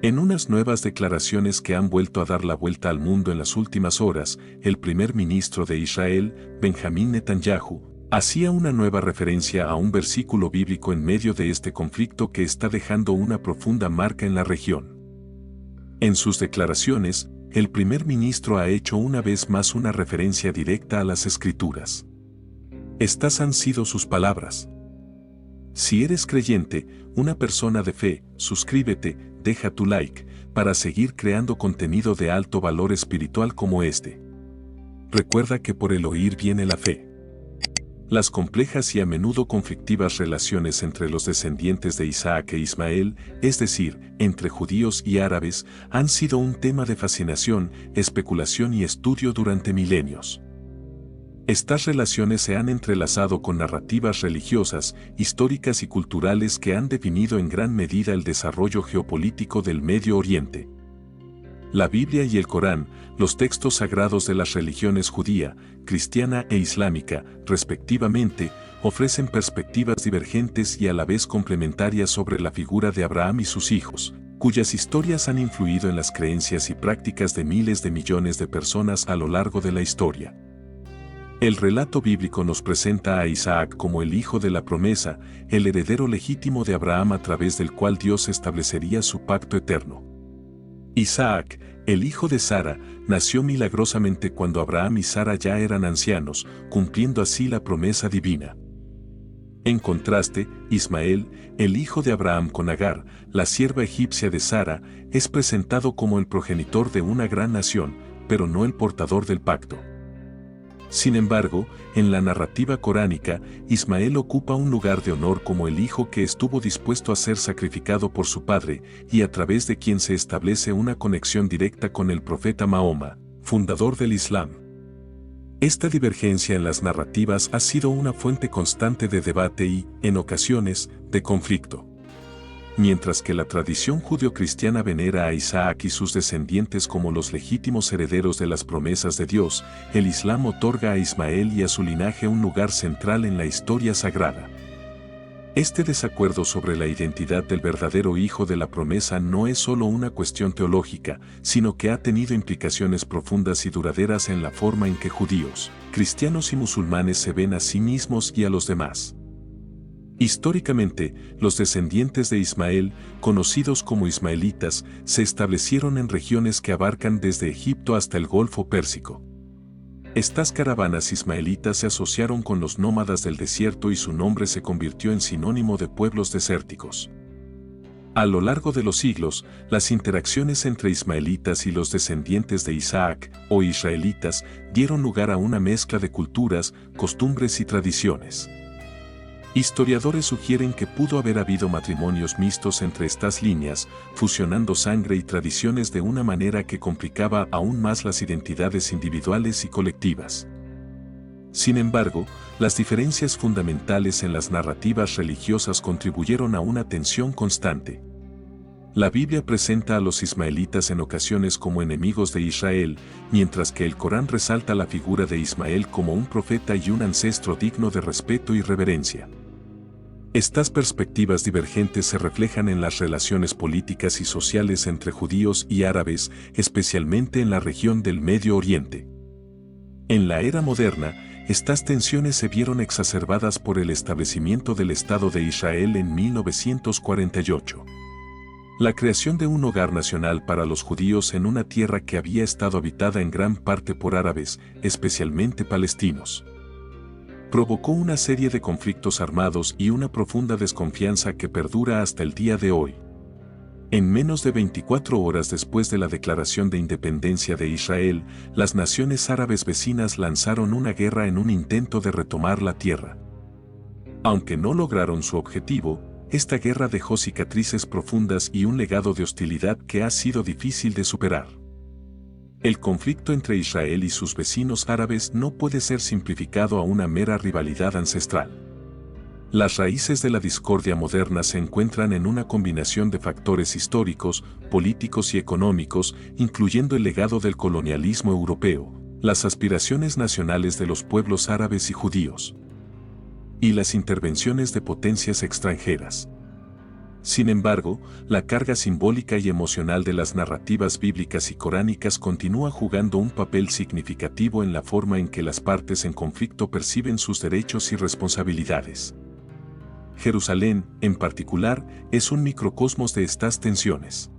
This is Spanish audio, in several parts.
En unas nuevas declaraciones que han vuelto a dar la vuelta al mundo en las últimas horas, el primer ministro de Israel, Benjamín Netanyahu, hacía una nueva referencia a un versículo bíblico en medio de este conflicto que está dejando una profunda marca en la región. En sus declaraciones, el primer ministro ha hecho una vez más una referencia directa a las Escrituras. Estas han sido sus palabras. Si eres creyente, una persona de fe, suscríbete, deja tu like, para seguir creando contenido de alto valor espiritual como este. Recuerda que por el oír viene la fe. Las complejas y a menudo conflictivas relaciones entre los descendientes de Isaac e Ismael, es decir, entre judíos y árabes, han sido un tema de fascinación, especulación y estudio durante milenios. Estas relaciones se han entrelazado con narrativas religiosas, históricas y culturales que han definido en gran medida el desarrollo geopolítico del Medio Oriente. La Biblia y el Corán, los textos sagrados de las religiones judía, cristiana e islámica, respectivamente, ofrecen perspectivas divergentes y a la vez complementarias sobre la figura de Abraham y sus hijos, cuyas historias han influido en las creencias y prácticas de miles de millones de personas a lo largo de la historia. El relato bíblico nos presenta a Isaac como el hijo de la promesa, el heredero legítimo de Abraham a través del cual Dios establecería su pacto eterno. Isaac, el hijo de Sara, nació milagrosamente cuando Abraham y Sara ya eran ancianos, cumpliendo así la promesa divina. En contraste, Ismael, el hijo de Abraham con Agar, la sierva egipcia de Sara, es presentado como el progenitor de una gran nación, pero no el portador del pacto. Sin embargo, en la narrativa coránica, Ismael ocupa un lugar de honor como el hijo que estuvo dispuesto a ser sacrificado por su padre y a través de quien se establece una conexión directa con el profeta Mahoma, fundador del Islam. Esta divergencia en las narrativas ha sido una fuente constante de debate y, en ocasiones, de conflicto. Mientras que la tradición judeocristiana venera a Isaac y sus descendientes como los legítimos herederos de las promesas de Dios, el Islam otorga a Ismael y a su linaje un lugar central en la historia sagrada. Este desacuerdo sobre la identidad del verdadero hijo de la promesa no es solo una cuestión teológica, sino que ha tenido implicaciones profundas y duraderas en la forma en que judíos, cristianos y musulmanes se ven a sí mismos y a los demás. Históricamente, los descendientes de Ismael, conocidos como ismaelitas, se establecieron en regiones que abarcan desde Egipto hasta el Golfo Pérsico. Estas caravanas ismaelitas se asociaron con los nómadas del desierto y su nombre se convirtió en sinónimo de pueblos desérticos. A lo largo de los siglos, las interacciones entre ismaelitas y los descendientes de Isaac, o israelitas, dieron lugar a una mezcla de culturas, costumbres y tradiciones. Historiadores sugieren que pudo haber habido matrimonios mixtos entre estas líneas, fusionando sangre y tradiciones de una manera que complicaba aún más las identidades individuales y colectivas. Sin embargo, las diferencias fundamentales en las narrativas religiosas contribuyeron a una tensión constante. La Biblia presenta a los ismaelitas en ocasiones como enemigos de Israel, mientras que el Corán resalta la figura de Ismael como un profeta y un ancestro digno de respeto y reverencia. Estas perspectivas divergentes se reflejan en las relaciones políticas y sociales entre judíos y árabes, especialmente en la región del Medio Oriente. En la era moderna, estas tensiones se vieron exacerbadas por el establecimiento del Estado de Israel en 1948. La creación de un hogar nacional para los judíos en una tierra que había estado habitada en gran parte por árabes, especialmente palestinos, provocó una serie de conflictos armados y una profunda desconfianza que perdura hasta el día de hoy. En menos de 24 horas después de la declaración de independencia de Israel, las naciones árabes vecinas lanzaron una guerra en un intento de retomar la tierra. Aunque no lograron su objetivo, esta guerra dejó cicatrices profundas y un legado de hostilidad que ha sido difícil de superar. El conflicto entre Israel y sus vecinos árabes no puede ser simplificado a una mera rivalidad ancestral. Las raíces de la discordia moderna se encuentran en una combinación de factores históricos, políticos y económicos, incluyendo el legado del colonialismo europeo, las aspiraciones nacionales de los pueblos árabes y judíos, y las intervenciones de potencias extranjeras. Sin embargo, la carga simbólica y emocional de las narrativas bíblicas y coránicas continúa jugando un papel significativo en la forma en que las partes en conflicto perciben sus derechos y responsabilidades. Jerusalén, en particular, es un microcosmos de estas tensiones.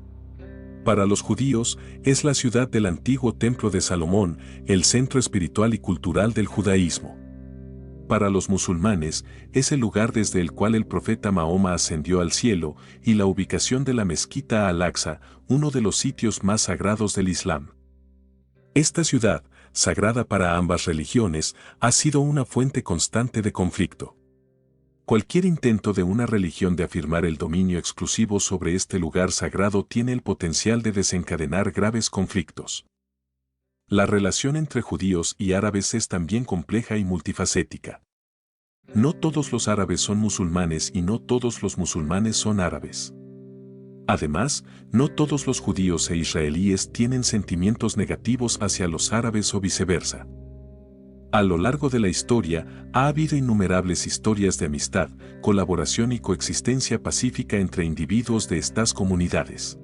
Para los judíos, es la ciudad del antiguo Templo de Salomón, el centro espiritual y cultural del judaísmo. Para los musulmanes, es el lugar desde el cual el profeta Mahoma ascendió al cielo, y la ubicación de la mezquita Al-Aqsa, uno de los sitios más sagrados del Islam. Esta ciudad, sagrada para ambas religiones, ha sido una fuente constante de conflicto. Cualquier intento de una religión de afirmar el dominio exclusivo sobre este lugar sagrado tiene el potencial de desencadenar graves conflictos. La relación entre judíos y árabes es también compleja y multifacética. No todos los árabes son musulmanes y no todos los musulmanes son árabes. Además, no todos los judíos e israelíes tienen sentimientos negativos hacia los árabes o viceversa. A lo largo de la historia, ha habido innumerables historias de amistad, colaboración y coexistencia pacífica entre individuos de estas comunidades.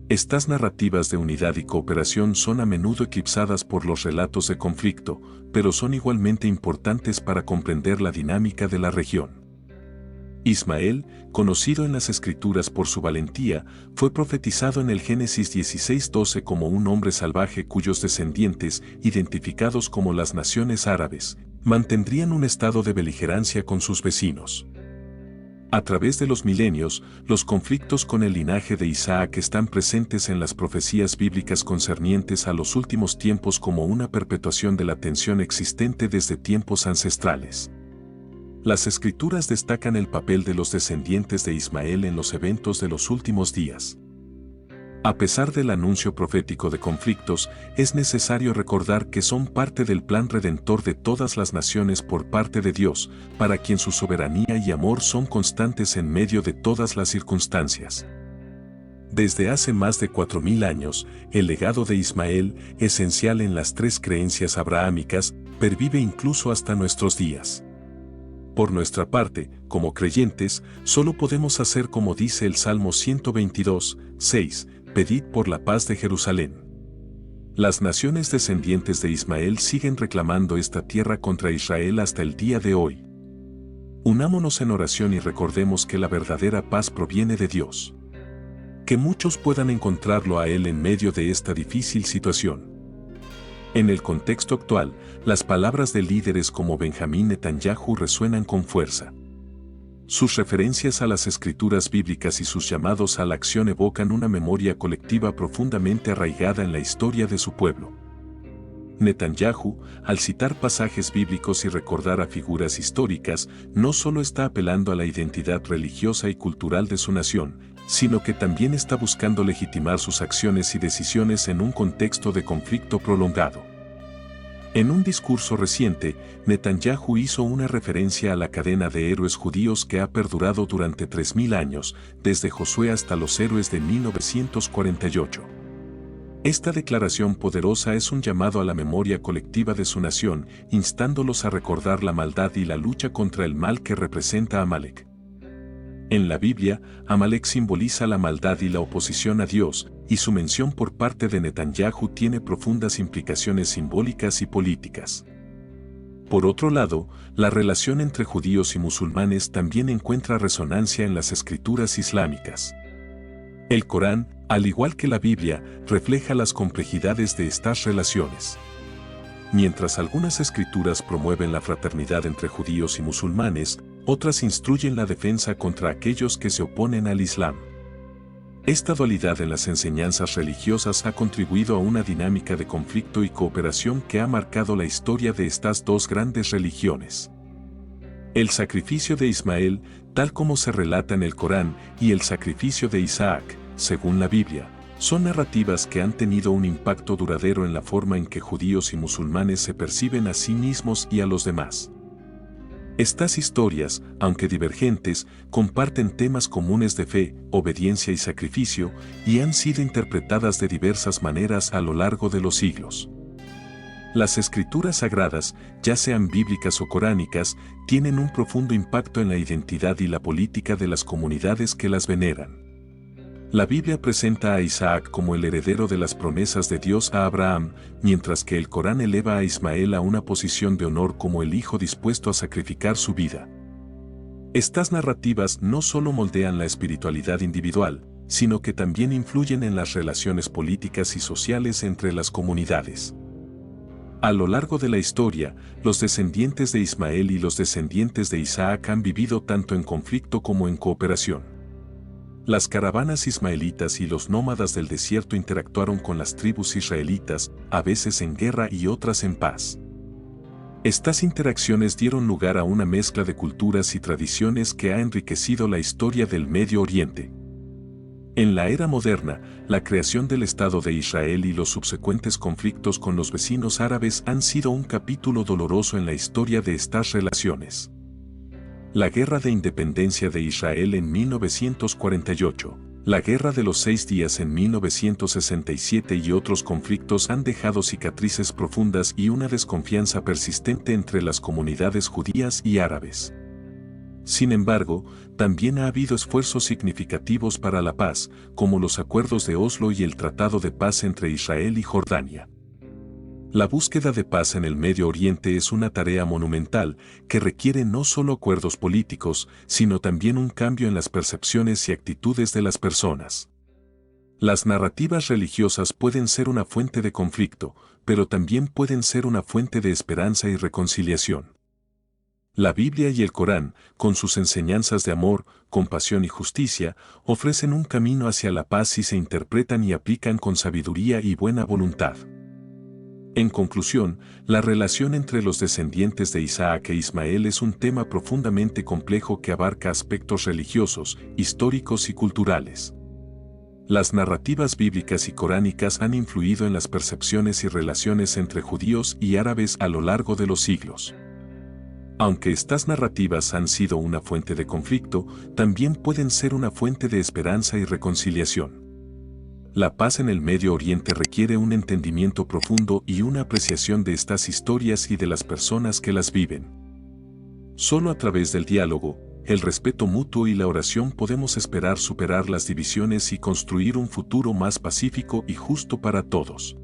Estas narrativas de unidad y cooperación son a menudo eclipsadas por los relatos de conflicto, pero son igualmente importantes para comprender la dinámica de la región. Ismael, conocido en las Escrituras por su valentía, fue profetizado en el Génesis 16:12 como un hombre salvaje cuyos descendientes, identificados como las naciones árabes, mantendrían un estado de beligerancia con sus vecinos. A través de los milenios, los conflictos con el linaje de Isaac están presentes en las profecías bíblicas concernientes a los últimos tiempos como una perpetuación de la tensión existente desde tiempos ancestrales. Las Escrituras destacan el papel de los descendientes de Ismael en los eventos de los últimos días. A pesar del anuncio profético de conflictos, es necesario recordar que son parte del plan redentor de todas las naciones por parte de Dios, para quien su soberanía y amor son constantes en medio de todas las circunstancias. Desde hace más de 4000 años, el legado de Ismael, esencial en las tres creencias abrahámicas, pervive incluso hasta nuestros días. Por nuestra parte, como creyentes, solo podemos hacer como dice el Salmo 122, 6, pedid por la paz de Jerusalén. Las naciones descendientes de Ismael siguen reclamando esta tierra contra Israel hasta el día de hoy. Unámonos en oración y recordemos que la verdadera paz proviene de Dios. Que muchos puedan encontrarlo a Él en medio de esta difícil situación. En el contexto actual, las palabras de líderes como Benjamín Netanyahu resuenan con fuerza. Sus referencias a las escrituras bíblicas y sus llamados a la acción evocan una memoria colectiva profundamente arraigada en la historia de su pueblo. Netanyahu, al citar pasajes bíblicos y recordar a figuras históricas, no solo está apelando a la identidad religiosa y cultural de su nación, sino que también está buscando legitimar sus acciones y decisiones en un contexto de conflicto prolongado. En un discurso reciente, Netanyahu hizo una referencia a la cadena de héroes judíos que ha perdurado durante 3000 años, desde Josué hasta los héroes de 1948. Esta declaración poderosa es un llamado a la memoria colectiva de su nación, instándolos a recordar la maldad y la lucha contra el mal que representa Amalek. En la Biblia, Amalek simboliza la maldad y la oposición a Dios, y su mención por parte de Netanyahu tiene profundas implicaciones simbólicas y políticas. Por otro lado, la relación entre judíos y musulmanes también encuentra resonancia en las escrituras islámicas. El Corán, al igual que la Biblia, refleja las complejidades de estas relaciones. Mientras algunas escrituras promueven la fraternidad entre judíos y musulmanes, otras instruyen la defensa contra aquellos que se oponen al Islam. Esta dualidad en las enseñanzas religiosas ha contribuido a una dinámica de conflicto y cooperación que ha marcado la historia de estas dos grandes religiones. El sacrificio de Ismael, tal como se relata en el Corán, y el sacrificio de Isaac, según la Biblia, son narrativas que han tenido un impacto duradero en la forma en que judíos y musulmanes se perciben a sí mismos y a los demás. Estas historias, aunque divergentes, comparten temas comunes de fe, obediencia y sacrificio, y han sido interpretadas de diversas maneras a lo largo de los siglos. Las escrituras sagradas, ya sean bíblicas o coránicas, tienen un profundo impacto en la identidad y la política de las comunidades que las veneran. La Biblia presenta a Isaac como el heredero de las promesas de Dios a Abraham, mientras que el Corán eleva a Ismael a una posición de honor como el hijo dispuesto a sacrificar su vida. Estas narrativas no solo moldean la espiritualidad individual, sino que también influyen en las relaciones políticas y sociales entre las comunidades. A lo largo de la historia, los descendientes de Ismael y los descendientes de Isaac han vivido tanto en conflicto como en cooperación. Las caravanas ismaelitas y los nómadas del desierto interactuaron con las tribus israelitas, a veces en guerra y otras en paz. Estas interacciones dieron lugar a una mezcla de culturas y tradiciones que ha enriquecido la historia del Medio Oriente. En la era moderna, la creación del Estado de Israel y los subsecuentes conflictos con los vecinos árabes han sido un capítulo doloroso en la historia de estas relaciones. La Guerra de Independencia de Israel en 1948, la Guerra de los 6 Días en 1967 y otros conflictos han dejado cicatrices profundas y una desconfianza persistente entre las comunidades judías y árabes. Sin embargo, también ha habido esfuerzos significativos para la paz, como los acuerdos de Oslo y el Tratado de Paz entre Israel y Jordania. La búsqueda de paz en el Medio Oriente es una tarea monumental que requiere no solo acuerdos políticos, sino también un cambio en las percepciones y actitudes de las personas. Las narrativas religiosas pueden ser una fuente de conflicto, pero también pueden ser una fuente de esperanza y reconciliación. La Biblia y el Corán, con sus enseñanzas de amor, compasión y justicia, ofrecen un camino hacia la paz si se interpretan y aplican con sabiduría y buena voluntad. En conclusión, la relación entre los descendientes de Isaac e Ismael es un tema profundamente complejo que abarca aspectos religiosos, históricos y culturales. Las narrativas bíblicas y coránicas han influido en las percepciones y relaciones entre judíos y árabes a lo largo de los siglos. Aunque estas narrativas han sido una fuente de conflicto, también pueden ser una fuente de esperanza y reconciliación. La paz en el Medio Oriente requiere un entendimiento profundo y una apreciación de estas historias y de las personas que las viven. Solo a través del diálogo, el respeto mutuo y la oración podemos esperar superar las divisiones y construir un futuro más pacífico y justo para todos.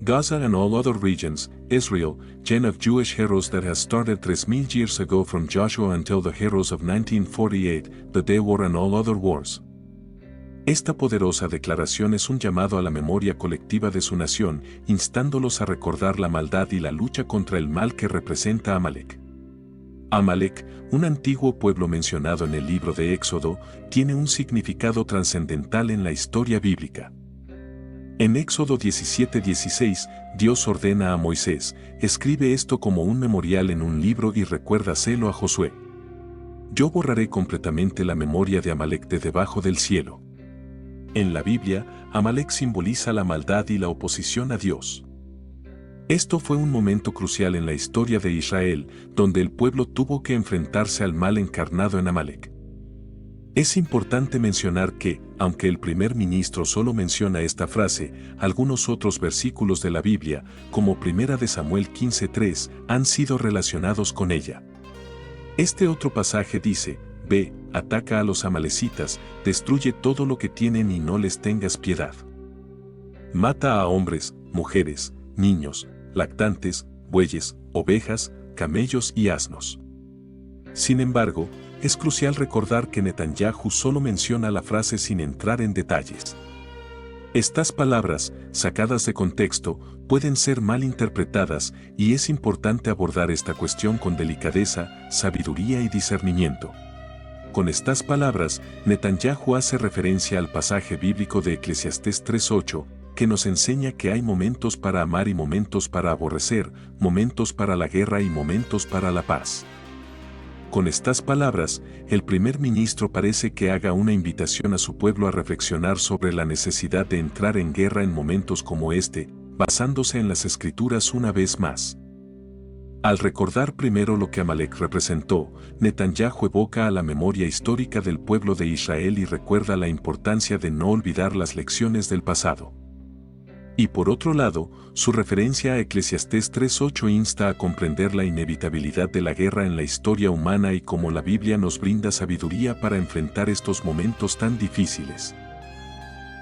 Gaza and all other regions, Israel, gen of Jewish heroes that has started 3,000 years ago from Joshua until the heroes of 1948, the day war and all other wars. Esta poderosa declaración es un llamado a la memoria colectiva de su nación, instándolos a recordar la maldad y la lucha contra el mal que representa Amalek. Amalek, un antiguo pueblo mencionado en el libro de Éxodo, tiene un significado trascendental en la historia bíblica. En Éxodo 17:16, Dios ordena a Moisés, escribe esto como un memorial en un libro y recuérdaselo a Josué. Yo borraré completamente la memoria de Amalek de debajo del cielo. En la Biblia, Amalek simboliza la maldad y la oposición a Dios. Esto fue un momento crucial en la historia de Israel, donde el pueblo tuvo que enfrentarse al mal encarnado en Amalek. Es importante mencionar que, aunque el primer ministro solo menciona esta frase, algunos otros versículos de la Biblia, como 1 Samuel 15:3, han sido relacionados con ella. Este otro pasaje dice: Ve, ataca a los amalecitas, destruye todo lo que tienen y no les tengas piedad. Mata a hombres, mujeres, niños, lactantes, bueyes, ovejas, camellos y asnos. Sin embargo, es crucial recordar que Netanyahu solo menciona la frase sin entrar en detalles. Estas palabras, sacadas de contexto, pueden ser mal interpretadas y es importante abordar esta cuestión con delicadeza, sabiduría y discernimiento. Con estas palabras, Netanyahu hace referencia al pasaje bíblico de Eclesiastés 3:8, que nos enseña que hay momentos para amar y momentos para aborrecer, momentos para la guerra y momentos para la paz. Con estas palabras, el primer ministro parece que haga una invitación a su pueblo a reflexionar sobre la necesidad de entrar en guerra en momentos como este, basándose en las Escrituras una vez más. Al recordar primero lo que Amalek representó, Netanyahu evoca a la memoria histórica del pueblo de Israel y recuerda la importancia de no olvidar las lecciones del pasado. Y por otro lado, su referencia a Eclesiastés 3:8 insta a comprender la inevitabilidad de la guerra en la historia humana y cómo la Biblia nos brinda sabiduría para enfrentar estos momentos tan difíciles.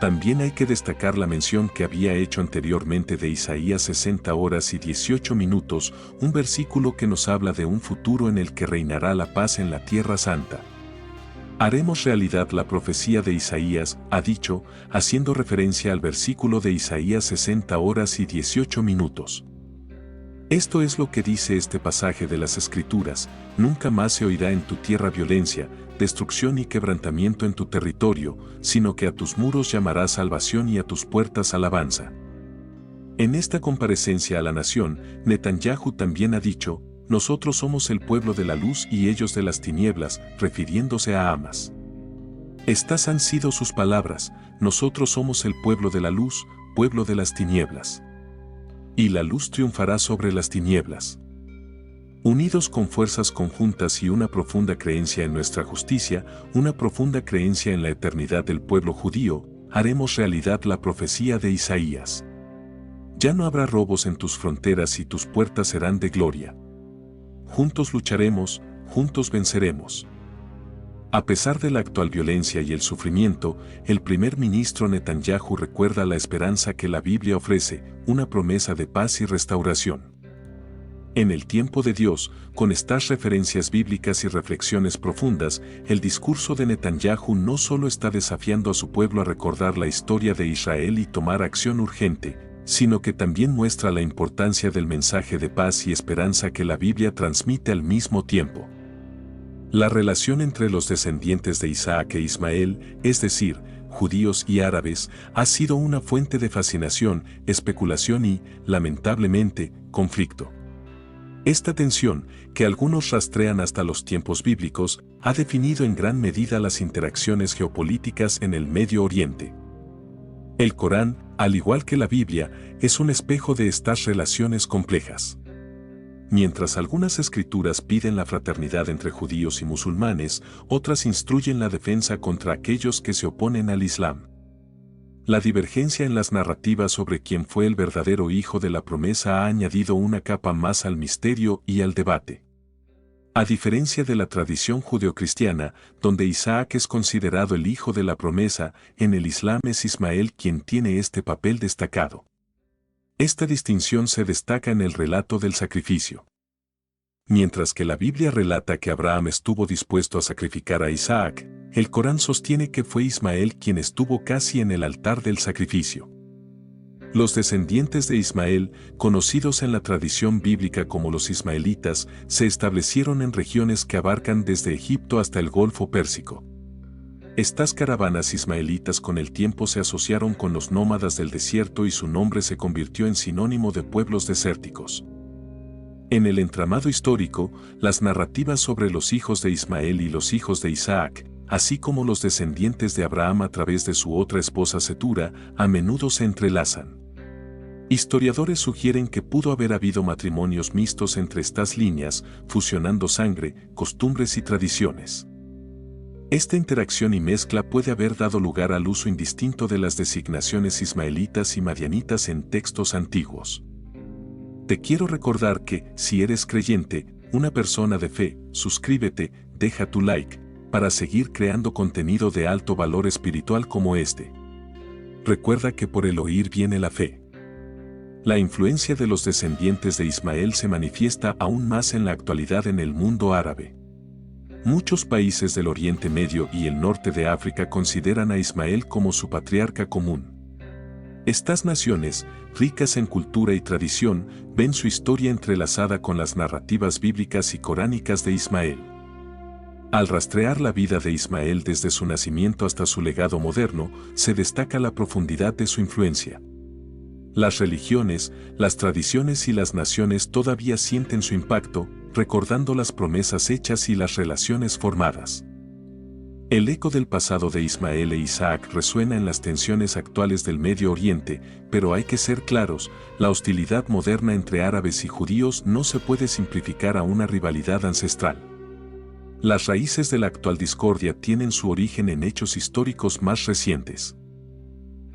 También hay que destacar la mención que había hecho anteriormente de Isaías 60 horas y 18 minutos, un versículo que nos habla de un futuro en el que reinará la paz en la Tierra Santa. Haremos realidad la profecía de Isaías, ha dicho, haciendo referencia al versículo de Isaías 60 horas y 18 minutos. Esto es lo que dice este pasaje de las Escrituras: nunca más se oirá en tu tierra violencia, destrucción y quebrantamiento en tu territorio, sino que a tus muros llamarás salvación y a tus puertas alabanza. En esta comparecencia a la nación, Netanyahu también ha dicho: nosotros somos el pueblo de la luz y ellos de las tinieblas, refiriéndose a Hamas. Estas han sido sus palabras: nosotros somos el pueblo de la luz, pueblo de las tinieblas. Y la luz triunfará sobre las tinieblas. Unidos con fuerzas conjuntas y una profunda creencia en nuestra justicia, una profunda creencia en la eternidad del pueblo judío, haremos realidad la profecía de Isaías. Ya no habrá robos en tus fronteras y tus puertas serán de gloria. Juntos lucharemos, juntos venceremos. A pesar de la actual violencia y el sufrimiento, el primer ministro Netanyahu recuerda la esperanza que la Biblia ofrece, una promesa de paz y restauración. En el tiempo de Dios, con estas referencias bíblicas y reflexiones profundas, el discurso de Netanyahu no solo está desafiando a su pueblo a recordar la historia de Israel y tomar acción urgente, sino que también muestra la importancia del mensaje de paz y esperanza que la Biblia transmite al mismo tiempo. La relación entre los descendientes de Isaac e Ismael, es decir, judíos y árabes, ha sido una fuente de fascinación, especulación y, lamentablemente, conflicto. Esta tensión, que algunos rastrean hasta los tiempos bíblicos, ha definido en gran medida las interacciones geopolíticas en el Medio Oriente. El Corán, al igual que la Biblia, es un espejo de estas relaciones complejas. Mientras algunas escrituras piden la fraternidad entre judíos y musulmanes, otras instruyen la defensa contra aquellos que se oponen al Islam. La divergencia en las narrativas sobre quién fue el verdadero hijo de la promesa ha añadido una capa más al misterio y al debate. A diferencia de la tradición judeocristiana, donde Isaac es considerado el hijo de la promesa, en el Islam es Ismael quien tiene este papel destacado. Esta distinción se destaca en el relato del sacrificio. Mientras que la Biblia relata que Abraham estuvo dispuesto a sacrificar a Isaac, el Corán sostiene que fue Ismael quien estuvo casi en el altar del sacrificio. Los descendientes de Ismael, conocidos en la tradición bíblica como los ismaelitas, se establecieron en regiones que abarcan desde Egipto hasta el Golfo Pérsico. Estas caravanas ismaelitas con el tiempo se asociaron con los nómadas del desierto y su nombre se convirtió en sinónimo de pueblos desérticos. En el entramado histórico, las narrativas sobre los hijos de Ismael y los hijos de Isaac, así como los descendientes de Abraham a través de su otra esposa Cetura, a menudo se entrelazan. Historiadores sugieren que pudo haber habido matrimonios mixtos entre estas líneas, fusionando sangre, costumbres y tradiciones. Esta interacción y mezcla puede haber dado lugar al uso indistinto de las designaciones ismaelitas y madianitas en textos antiguos. Te quiero recordar que, si eres creyente, una persona de fe, suscríbete, deja tu like, para seguir creando contenido de alto valor espiritual como este. Recuerda que por el oír viene la fe. La influencia de los descendientes de Ismael se manifiesta aún más en la actualidad en el mundo árabe. Muchos países del Oriente Medio y el norte de África consideran a Ismael como su patriarca común. Estas naciones, ricas en cultura y tradición, ven su historia entrelazada con las narrativas bíblicas y coránicas de Ismael. Al rastrear la vida de Ismael desde su nacimiento hasta su legado moderno, se destaca la profundidad de su influencia. Las religiones, las tradiciones y las naciones todavía sienten su impacto, recordando las promesas hechas y las relaciones formadas. El eco del pasado de Ismael e Isaac resuena en las tensiones actuales del Medio Oriente, pero hay que ser claros, la hostilidad moderna entre árabes y judíos no se puede simplificar a una rivalidad ancestral. Las raíces de la actual discordia tienen su origen en hechos históricos más recientes.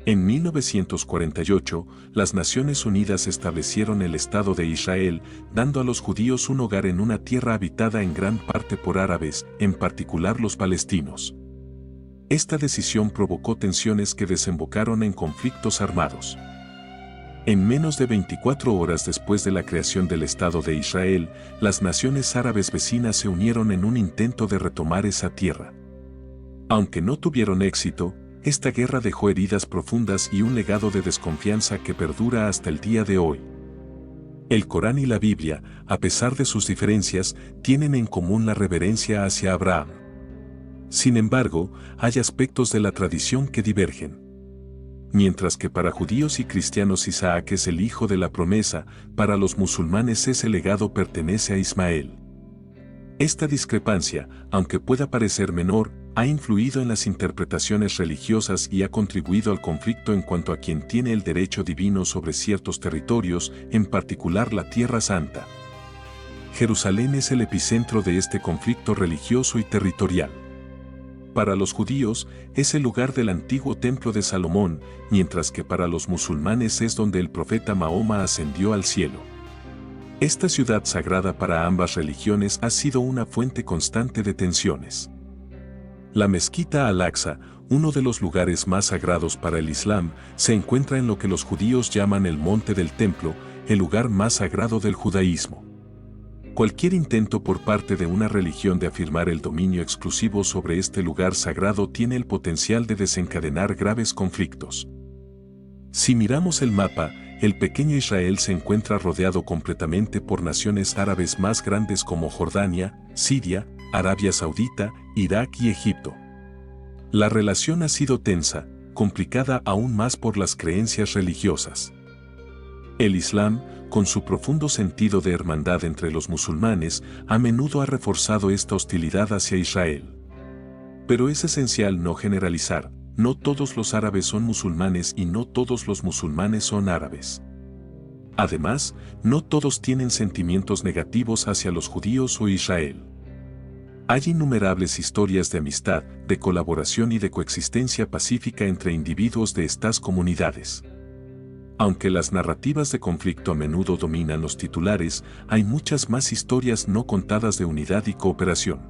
En 1948, las Naciones Unidas establecieron el Estado de Israel, dando a los judíos un hogar en una tierra habitada en gran parte por árabes, en particular los palestinos. Esta decisión provocó tensiones que desembocaron en conflictos armados. En menos de 24 horas después de la creación del Estado de Israel, las naciones árabes vecinas se unieron en un intento de retomar esa tierra. Aunque no tuvieron éxito, esta guerra dejó heridas profundas y un legado de desconfianza que perdura hasta el día de hoy. El Corán y la Biblia, a pesar de sus diferencias, tienen en común la reverencia hacia Abraham. Sin embargo, hay aspectos de la tradición que divergen. Mientras que para judíos y cristianos Isaac es el hijo de la promesa, para los musulmanes ese legado pertenece a Ismael. Esta discrepancia, aunque pueda parecer menor, ha influido en las interpretaciones religiosas y ha contribuido al conflicto en cuanto a quien tiene el derecho divino sobre ciertos territorios, en particular la Tierra Santa. Jerusalén es el epicentro de este conflicto religioso y territorial. Para los judíos, es el lugar del antiguo templo de Salomón, mientras que para los musulmanes es donde el profeta Mahoma ascendió al cielo. Esta ciudad sagrada para ambas religiones ha sido una fuente constante de tensiones. La mezquita Al-Aqsa, uno de los lugares más sagrados para el Islam, se encuentra en lo que los judíos llaman el Monte del Templo, el lugar más sagrado del judaísmo. Cualquier intento por parte de una religión de afirmar el dominio exclusivo sobre este lugar sagrado tiene el potencial de desencadenar graves conflictos. Si miramos el mapa, el pequeño Israel se encuentra rodeado completamente por naciones árabes más grandes como Jordania, Siria, Arabia Saudita, Irak y Egipto. La relación ha sido tensa, complicada aún más por las creencias religiosas. El Islam, con su profundo sentido de hermandad entre los musulmanes, a menudo ha reforzado esta hostilidad hacia Israel. Pero es esencial no generalizar, no todos los árabes son musulmanes y no todos los musulmanes son árabes. Además, no todos tienen sentimientos negativos hacia los judíos o Israel. Hay innumerables historias de amistad, de colaboración y de coexistencia pacífica entre individuos de estas comunidades. Aunque las narrativas de conflicto a menudo dominan los titulares, hay muchas más historias no contadas de unidad y cooperación.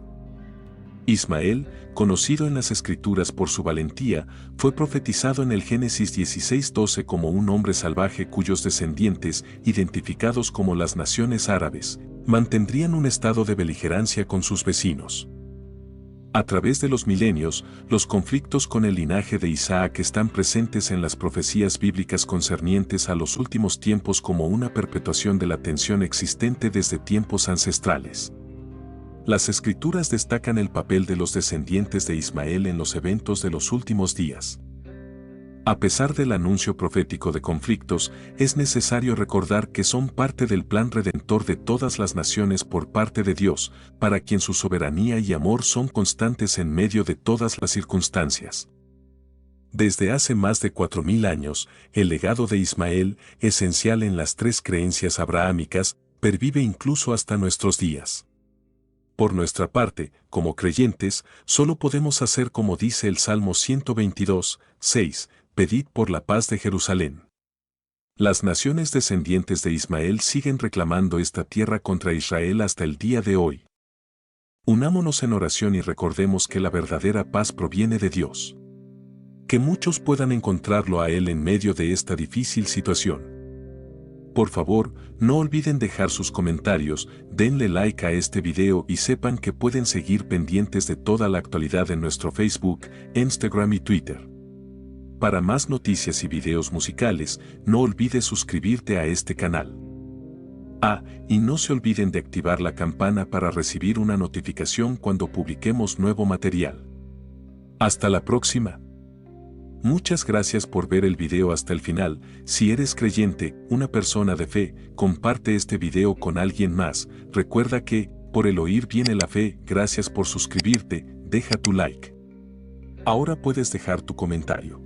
Ismael, conocido en las Escrituras por su valentía, fue profetizado en el Génesis 16:12 como un hombre salvaje cuyos descendientes, identificados como las naciones árabes, mantendrían un estado de beligerancia con sus vecinos. A través de los milenios, los conflictos con el linaje de Isaac están presentes en las profecías bíblicas concernientes a los últimos tiempos como una perpetuación de la tensión existente desde tiempos ancestrales. Las Escrituras destacan el papel de los descendientes de Ismael en los eventos de los últimos días. A pesar del anuncio profético de conflictos, es necesario recordar que son parte del plan redentor de todas las naciones por parte de Dios, para quien su soberanía y amor son constantes en medio de todas las circunstancias. Desde hace más de 4000 años, el legado de Ismael, esencial en las tres creencias abrahámicas, pervive incluso hasta nuestros días. Por nuestra parte, como creyentes, solo podemos hacer como dice el Salmo 122, 6, pedid por la paz de Jerusalén. Las naciones descendientes de Ismael siguen reclamando esta tierra contra Israel hasta el día de hoy. Unámonos en oración y recordemos que la verdadera paz proviene de Dios. Que muchos puedan encontrarlo a Él en medio de esta difícil situación. Por favor, no olviden dejar sus comentarios, denle like a este video y sepan que pueden seguir pendientes de toda la actualidad en nuestro Facebook, Instagram y Twitter. Para más noticias y videos musicales, no olvides suscribirte a este canal. Y no se olviden de activar la campana para recibir una notificación cuando publiquemos nuevo material. Hasta la próxima. Muchas gracias por ver el video hasta el final. Si eres creyente, una persona de fe, comparte este video con alguien más. Recuerda que, por el oír viene la fe. Gracias por suscribirte, deja tu like. Ahora puedes dejar tu comentario.